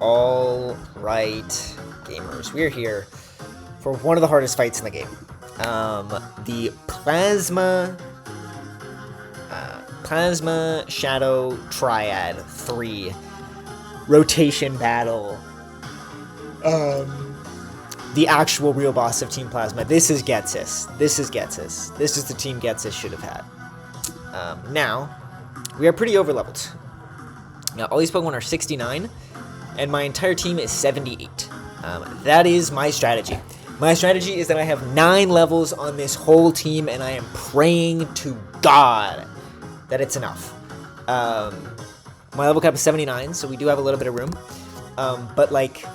All right, gamers, we're here for one of the hardest fights in the game. The Plasma Shadow Triad 3 rotation battle. The actual real boss of Team Plasma. This is Ghetsis. This is the team Ghetsis should have had. Now, we are pretty overleveled. Now, all these Pokemon are 69, and my entire team is 78. That is my strategy. My strategy is that I have 9 levels on this whole team, and I am praying to God that it's enough. My level cap is 79, so we do have a little bit of room. But, like,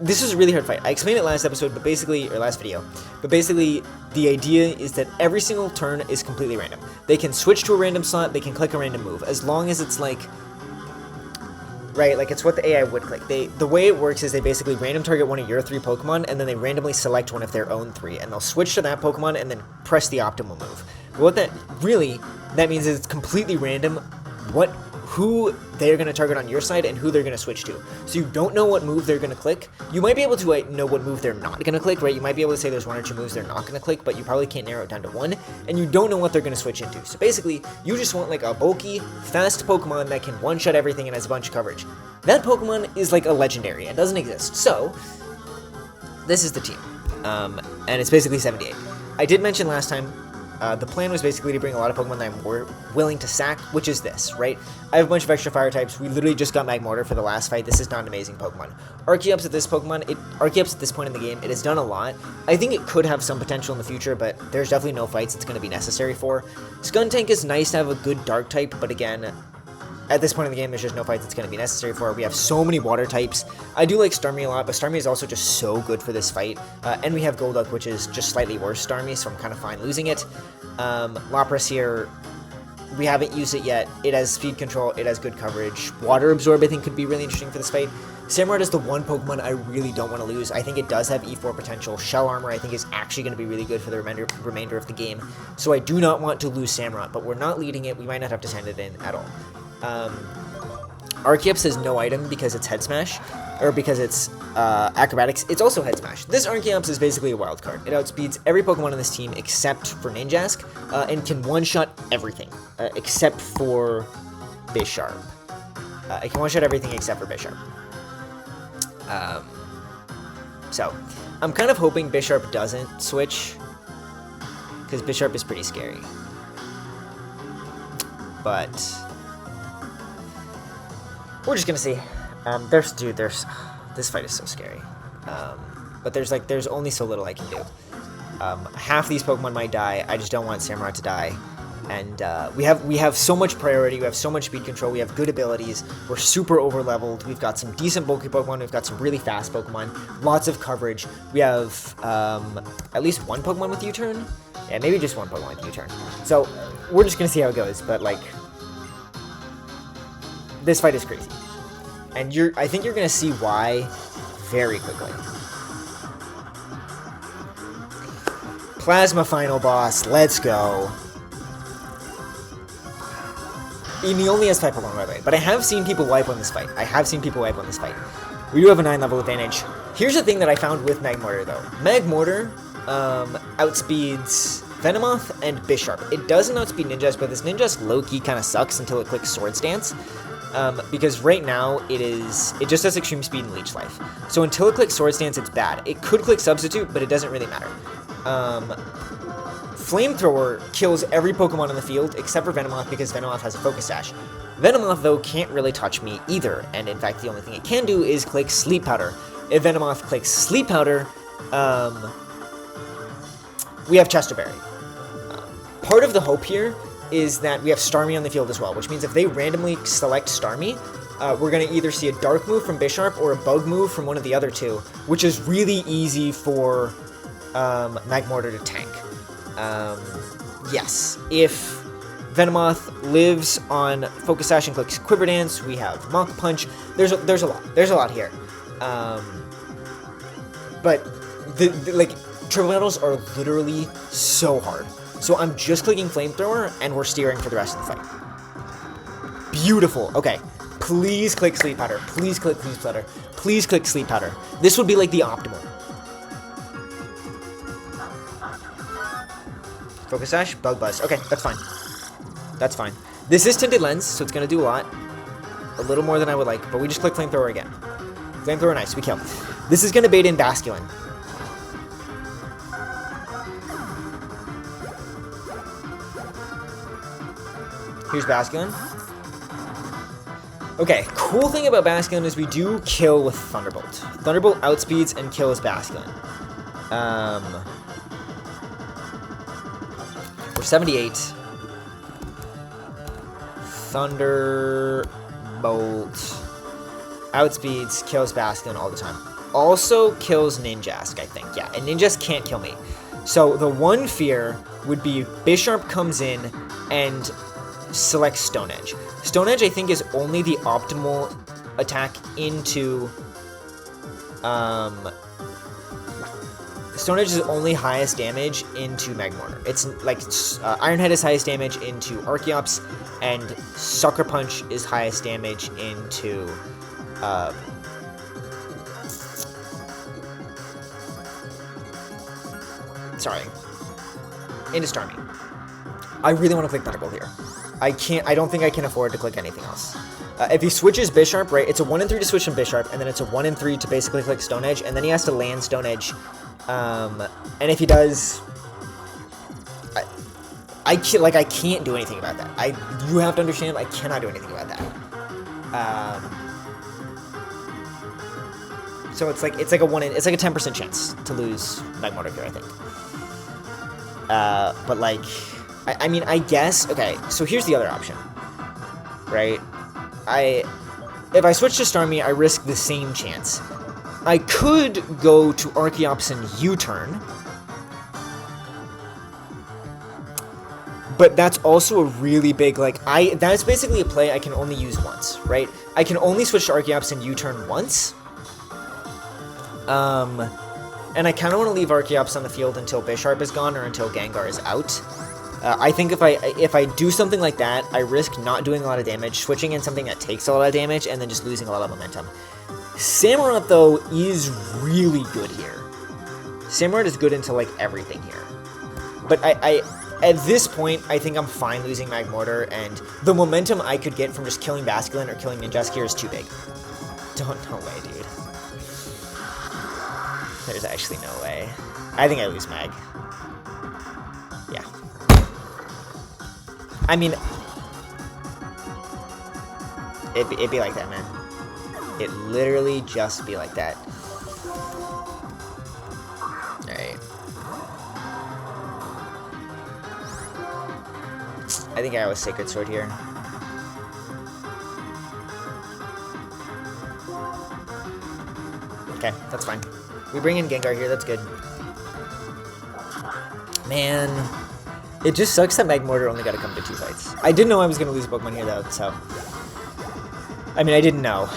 this is a really hard fight. I explained it last episode, but basically, or last video, but basically, the idea is that every single turn is completely random. They can switch to a random slot, they can click a random move, as long as it's, like, right, like it's what the AI would click. The way it works is they basically random target one of your 3 Pokemon, and then they randomly select one of their own 3, and they'll switch to that Pokemon and then press the optimal move. But what that means is it's completely random who they're going to target on your side and who they're going to switch to. So you don't know what move they're going to click. You might be able to know what move they're not going to click, right? You might be able to say there's 1 or 2 moves they're not going to click, but you probably can't narrow it down to 1, and you don't know what they're going to switch into. So basically, you just want like a bulky, fast Pokemon that can one-shot everything and has a bunch of coverage. That Pokemon is like a legendary and doesn't exist. So, this is the team. And it's basically 78. I did mention last time, the plan was basically to bring a lot of Pokemon that I'm willing to sack, which is this, right? I have a bunch of extra fire types. We literally just got Magmortar for the last fight. This is not an amazing Pokemon. Archeops at this point in the game, it has done a lot. I think it could have some potential in the future, but there's definitely no fights it's going to be necessary for. Skuntank is nice to have a good dark type, but again, at this point in the game, there's just no fights it's going to be necessary for. We have so many water types. I do like Starmie a lot, but Starmie is also just so good for this fight. And we have Golduck, which is just slightly worse Starmie, so I'm kind of fine losing it. Lapras here, we haven't used it yet. It has speed control, it has good coverage. Water Absorb, I think, could be really interesting for this fight. Samurott is the one Pokemon I really don't want to lose. I think it does have E4 potential. Shell Armor, I think, is actually going to be really good for the remainder of the game. So I do not want to lose Samurott, but we're not leading it. We might not have to send it in at all. Archeops has no item because it's Head Smash, or because it's Acrobatics. It's also Head Smash. This Archeops is basically a wild card. It outspeeds every Pokemon on this team except for Ninjask, and can one-shot everything, except for Bisharp. It can one-shot everything except for Bisharp. So, I'm kind of hoping Bisharp doesn't switch, because Bisharp is pretty scary. But we're just gonna see. This fight is so scary. But there's only so little I can do. Half these Pokemon might die. I just don't want Samurott to die. And we have so much priority. We have so much speed control. We have good abilities. We're super over leveled. We've got some decent bulky Pokemon. We've got some really fast Pokemon. Lots of coverage. We have at least 1 Pokemon with U-turn. Yeah, maybe just 1 Pokemon with U-turn. So we're just gonna see how it goes. But like, this fight is crazy, and I think you're gonna see why very quickly. Plasma final boss, let's go. And he only has 5 Pokemon, by the way, but I have seen people wipe on this fight. We do have a 9 level advantage. Here's the thing that I found with Magmortar, though. Magmortar outspeeds Venomoth and Bisharp. It doesn't outspeed Ninjask, but this Ninjask low-key kind of sucks until it clicks Swords Dance. Because right now it just has extreme speed and leech life. So until it clicks Swords Dance, it's bad. It could click Substitute, but it doesn't really matter. Flamethrower kills every Pokemon in the field except for Venomoth, because Venomoth has a Focus Sash. Venomoth, though, can't really touch me either, and in fact the only thing it can do is click Sleep Powder. If Venomoth clicks Sleep Powder, we have Chesterberry. Part of the hope here is that we have Starmie on the field as well, which means if they randomly select Starmie, we're going to either see a Dark move from Bisharp or a Bug move from one of the other 2, which is really easy for Magmortar to tank. Yes, if Venomoth lives on Focus Sash and clicks Quiver Dance, we have Mach Punch. There's a lot here. But triple battles are literally so hard. So I'm just clicking Flamethrower, and we're steering for the rest of the fight. Beautiful. Okay. Please click Sleep Powder. Please click Sleep Powder. Please click Sleep Powder. This would be like the optimal. Focus Sash, Bug Buzz. Okay, that's fine. That's fine. This is Tinted Lens, so it's going to do a lot. A little more than I would like, but we just click Flamethrower again. Flamethrower, nice. We kill. This is going to bait in Basculin. Here's Basculin. Okay, cool thing about Basculin is we do kill with Thunderbolt. Thunderbolt outspeeds and kills Basculin. We're 78. Thunderbolt outspeeds, kills Basculin all the time. Also kills Ninjask, I think. Yeah, and Ninjask can't kill me. So the one fear would be Bisharp comes in and selects Stone Edge. Stone Edge, I think, is only the optimal attack into... Stone Edge is only highest damage into Magmortar. It's like Iron Head is highest damage into Archeops, and Sucker Punch is highest damage into into Starmie. I really want to click Thunderbolt here. I don't think I can afford to click anything else. If he switches Bisharp, right, it's a 1 in 3 to switch from Bisharp, and then it's a 1 in 3 to basically click Stone Edge, and then he has to land Stone Edge. And if he does, I can't do anything about that. You have to understand, I cannot do anything about that. So it's like a 10% chance to lose Magmortar here, I think. But like, I mean, I guess, okay, so here's the other option, right? If I switch to Starmie, I risk the same chance. I could go to Archeops and U-turn, but that's also a really big, like, that's basically a play I can only use once, right? I can only switch to Archeops and U-turn once. And I kind of want to leave Archeops on the field until Bisharp is gone or until Gengar is out. I think if I do something like that, I risk not doing a lot of damage, switching in something that takes a lot of damage, and then just losing a lot of momentum. Samurott, though, is really good here. Samurott is good into, like, everything here. But at this point, I think I'm fine losing Magmortar, and the momentum I could get from just killing Basculin or killing Ninjask here is too big. No way, dude. There's actually no way. I think I lose Mag. Yeah. I mean, it'd be like that, man. It literally just be like that. Alright. I think I have a Sacred Sword here. Okay, that's fine. We bring in Gengar here, that's good. Man, it just sucks that Magmortar only got to come to 2 fights. I didn't know I was going to lose a Pokemon here, though, so... I mean, I didn't know.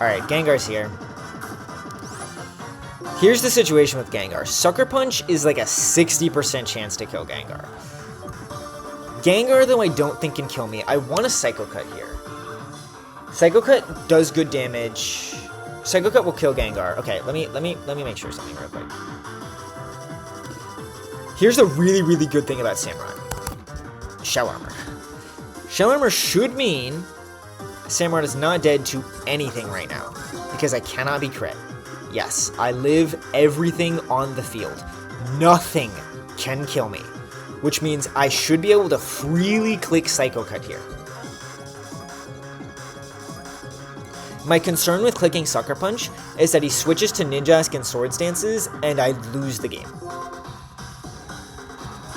Alright, Gengar's here. Here's the situation with Gengar. Sucker Punch is like a 60% chance to kill Gengar. Gengar, though, I don't think can kill me. I want a Psycho Cut here. Psycho Cut does good damage. Psycho Cut will kill Gengar. Okay, let me make sure something real quick. Here's a really, really good thing about Samurott. Shell Armor. Shell Armor should mean Samurott is not dead to anything right now, because I cannot be crit. Yes, I live everything on the field. Nothing can kill me, which means I should be able to freely click Psycho Cut here. My concern with clicking Sucker Punch is that he switches to Ninjask and Swords Dances, and I lose the game.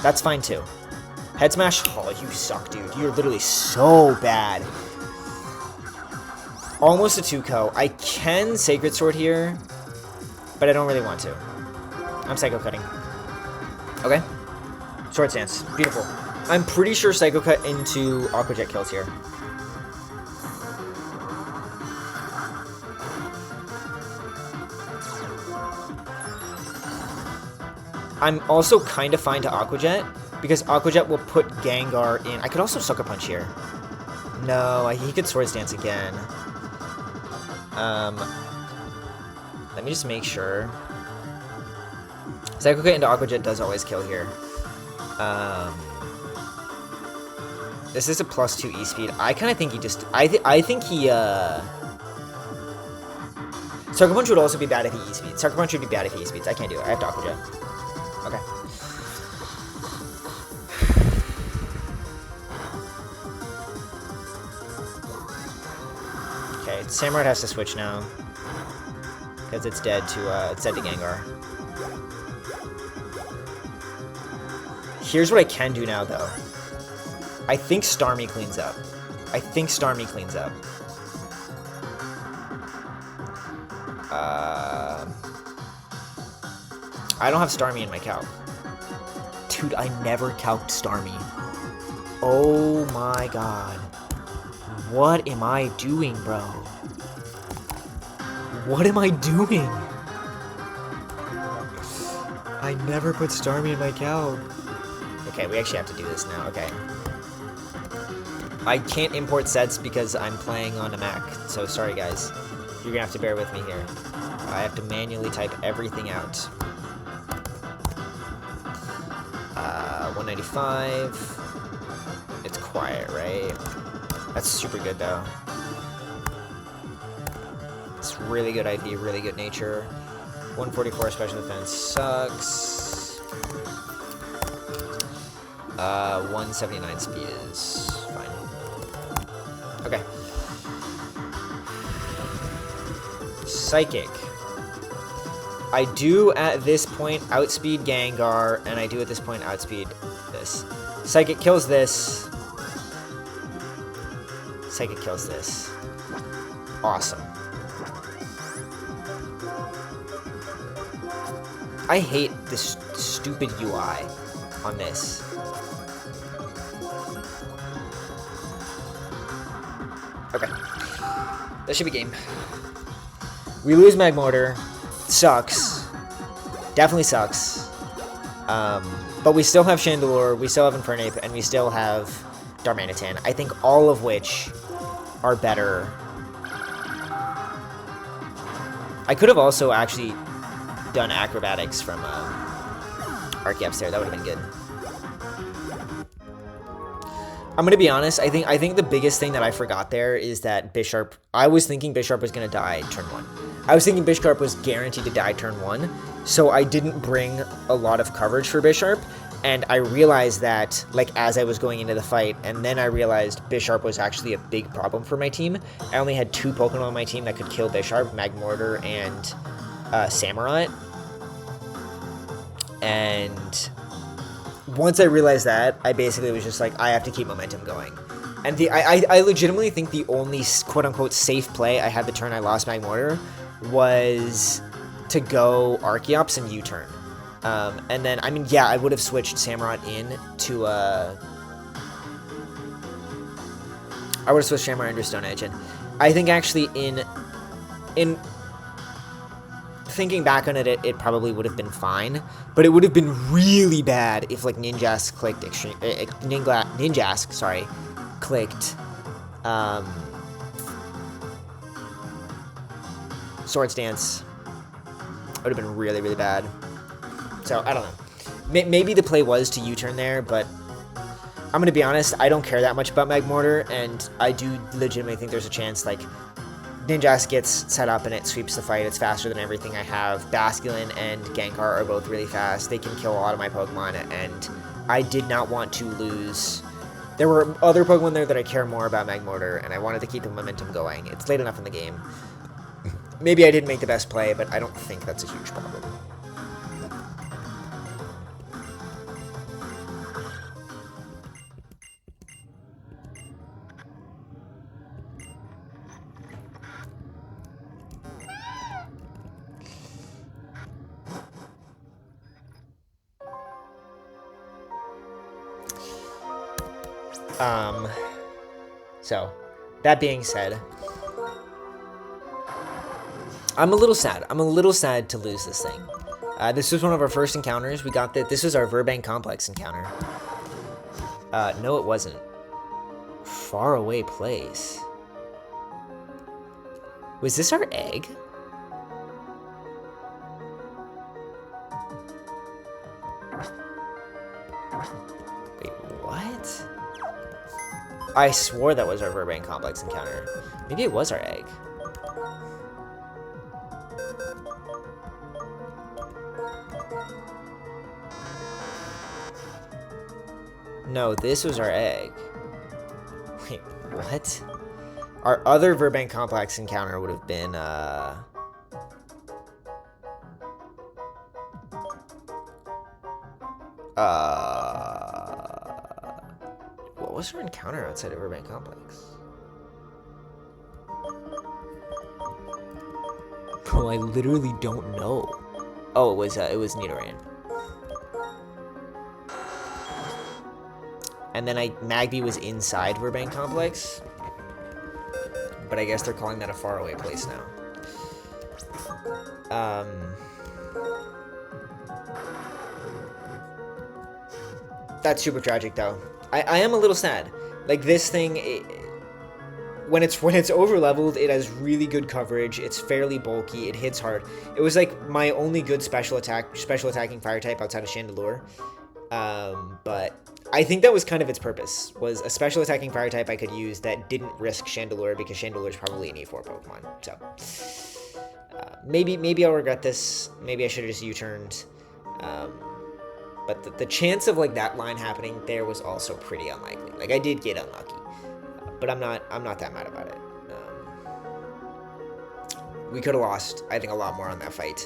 That's fine too. Head Smash? Oh, you suck, dude. You're literally so bad. Almost a 2-ko. I can Sacred Sword here, but I don't really want to. I'm Psycho Cutting. Okay. Swords Dance. Beautiful. I'm pretty sure Psycho Cut into Aqua Jet kills here. I'm also kind of fine to Aqua Jet, because Aqua Jet will put Gengar in. I could also Sucker Punch here. No, he could Swords Dance again. Let me just make sure. Psycho Kite into Aqua Jet does always kill here. This is a +2 E-Speed. I kind of think he just... I think he, Sucker Punch would also be bad if he E-Speeds. Sucker Punch would be bad if he E-Speeds. I can't do it. I have to Aqua Jet. Okay. Okay, Samurott has to switch now. Because it's dead to Gengar. Here's what I can do now, though. I think Starmie cleans up. I don't have Starmie in my calc. Dude, I never calced Starmie. Oh my god. What am I doing, bro? What am I doing? I never put Starmie in my calc. Okay, we actually have to do this now. Okay. I can't import sets because I'm playing on a Mac, so sorry guys. You're gonna have to bear with me here. I have to manually type everything out. 195. It's quiet, right? That's super good though. It's really good ID, really good nature. 144 special defense sucks. 179 speed is fine. Okay. Psychic. I do at this point outspeed Gengar, and I do at this point outspeed this. Psychic kills this. Psychic kills this. Awesome. I hate this stupid UI on this. Okay. That should be game. We lose Magmortar. Sucks. Definitely sucks. But we still have Chandelure, we still have Infernape, and we still have Darmanitan. I think all of which are better. I could have also actually done acrobatics from Archeops there. That would have been good. I'm gonna be honest. I think the biggest thing that I forgot there is that Bisharp. I was thinking Bisharp was gonna die turn 1. I was thinking Bisharp was guaranteed to die turn 1, so I didn't bring a lot of coverage for Bisharp. And I realized that, like, as I was going into the fight, and then I realized Bisharp was actually a big problem for my team. I only had 2 Pokemon on my team that could kill Bisharp, Magmortar and Samurott. And once I realized that, I basically was just like, I have to keep momentum going. And I legitimately think the only quote-unquote safe play I had the turn I lost Magmortar was to go Archeops and U-turn. And then, I mean, yeah, I would have switched Samurott in to, I would have switched Samurott into Stone Edge, and I think actually in thinking back on it, it probably would have been fine, but it would have been really bad if, like, Ninjask clicked Ninjask, sorry, clicked, Swords Dance. It would have been really, really bad. So, I don't know. Maybe the play was to U-turn there, but I'm going to be honest, I don't care that much about Magmortar, and I do legitimately think there's a chance, like, Ninjask gets set up and it sweeps the fight. It's faster than everything I have. Basculin and Gengar are both really fast. They can kill a lot of my Pokemon, and I did not want to lose. There were other Pokemon there that I care more about Magmortar, and I wanted to keep the momentum going. It's late enough in the game. Maybe I didn't make the best play, but I don't think that's a huge problem. So, that being said, I'm a little sad. I'm a little sad to lose this thing. This was one of our first encounters. We got that. This was our Verbank Complex encounter. No, it wasn't. Faraway place. Was this our egg? Wait, what? I swore that was our Verbank Complex encounter. Maybe it was our egg. No, this was our egg. Wait, what? Our other Verbank Complex encounter would have been, what was our encounter outside of Verbank Complex? Bro, I literally don't know. Oh, it was Nidoran. And then Magby was inside Verbank Complex. But I guess they're calling that a faraway place now. That's super tragic, though. I am a little sad. Like, this thing, when it's over leveled, it has really good coverage. It's fairly bulky. It hits hard. It was like my only good special attacking fire type outside of Chandelure. But I think that was kind of its purpose, was a special attacking fire type I could use that didn't risk Chandelure, because Chandelure is probably an E4 Pokemon. So maybe I'll regret this. Maybe I should have just U-turned. But the chance of like that line happening there was also pretty unlikely. Like, I did get unlucky, but I'm not that mad about it. We could have lost, I think, a lot more on that fight,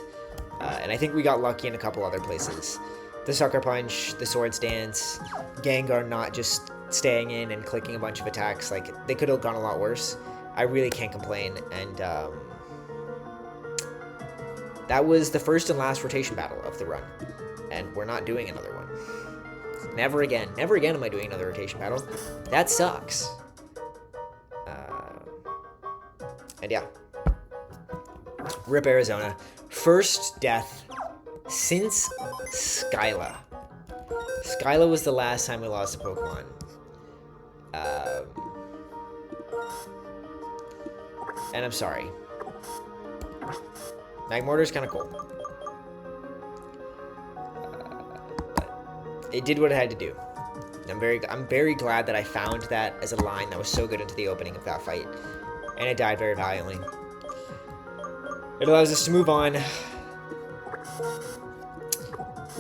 and I think we got lucky in a couple other places. The Sucker Punch, the Swords Dance, Gengar not just staying in and clicking a bunch of attacks. Like, they could have gone a lot worse. I really can't complain. And that was the first and last rotation battle of the run. And we're not doing another one. Never again. Never again am I doing another rotation battle. That sucks. And yeah. RIP Arizona. First death since Skyla. Skyla was the last time we lost a Pokemon. And I'm sorry. Magmortar's kind of cool. But it did what it had to do. I'm very glad that I found that as a line that was so good into the opening of that fight. And it died very valiantly. It allows us to move on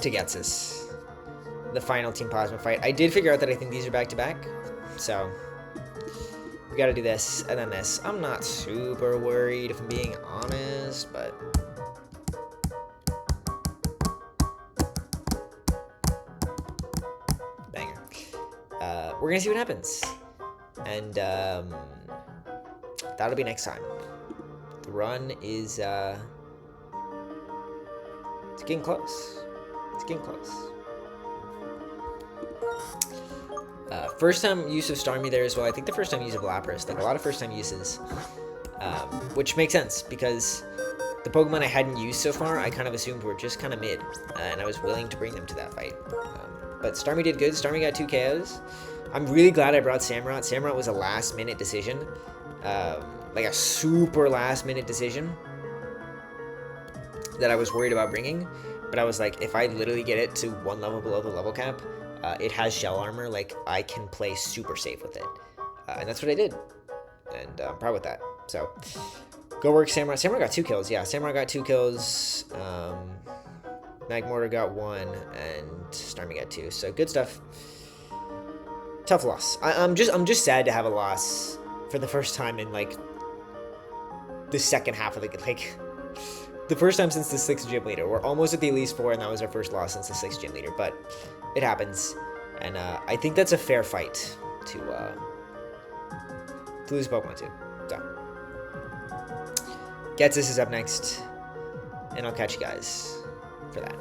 to Ghetsis, the final Team Plasma fight. I did figure out that I think these are back-to-back, so we gotta do this and then this. I'm not super worried, if I'm being honest, but banger. We're gonna see what happens, and that'll be next time. The run is it's getting close. It's getting close. First time use of Starmie there as well. I think the first time use of Lapras. Like, a lot of first time uses. Which makes sense, because the Pokemon I hadn't used so far, I kind of assumed were just kind of mid. And I was willing to bring them to that fight. But Starmie did good. Starmie got 2 KOs. I'm really glad I brought Samurott. Samurott was a last minute decision. Like a super last minute decision that I was worried about bringing. But I was like, if I literally get it to 1 level below the level cap, it has shell armor, like, I can play super safe with it. And that's what I did. And I'm proud with that. So, go work Samurai. Samurai got 2 kills, yeah. Samurai got 2 kills. Magmortar got 1, and Starmie got 2. So, good stuff. Tough loss. I'm just sad to have a loss for the first time in, like, the second half of the, like, the first time since the 6th gym leader. We're almost at the Elite Four, and that was our first loss since the 6th gym leader. But it happens, and I think that's a fair fight to lose Pokemon to. So, Ghetsis is up next, and I'll catch you guys for that.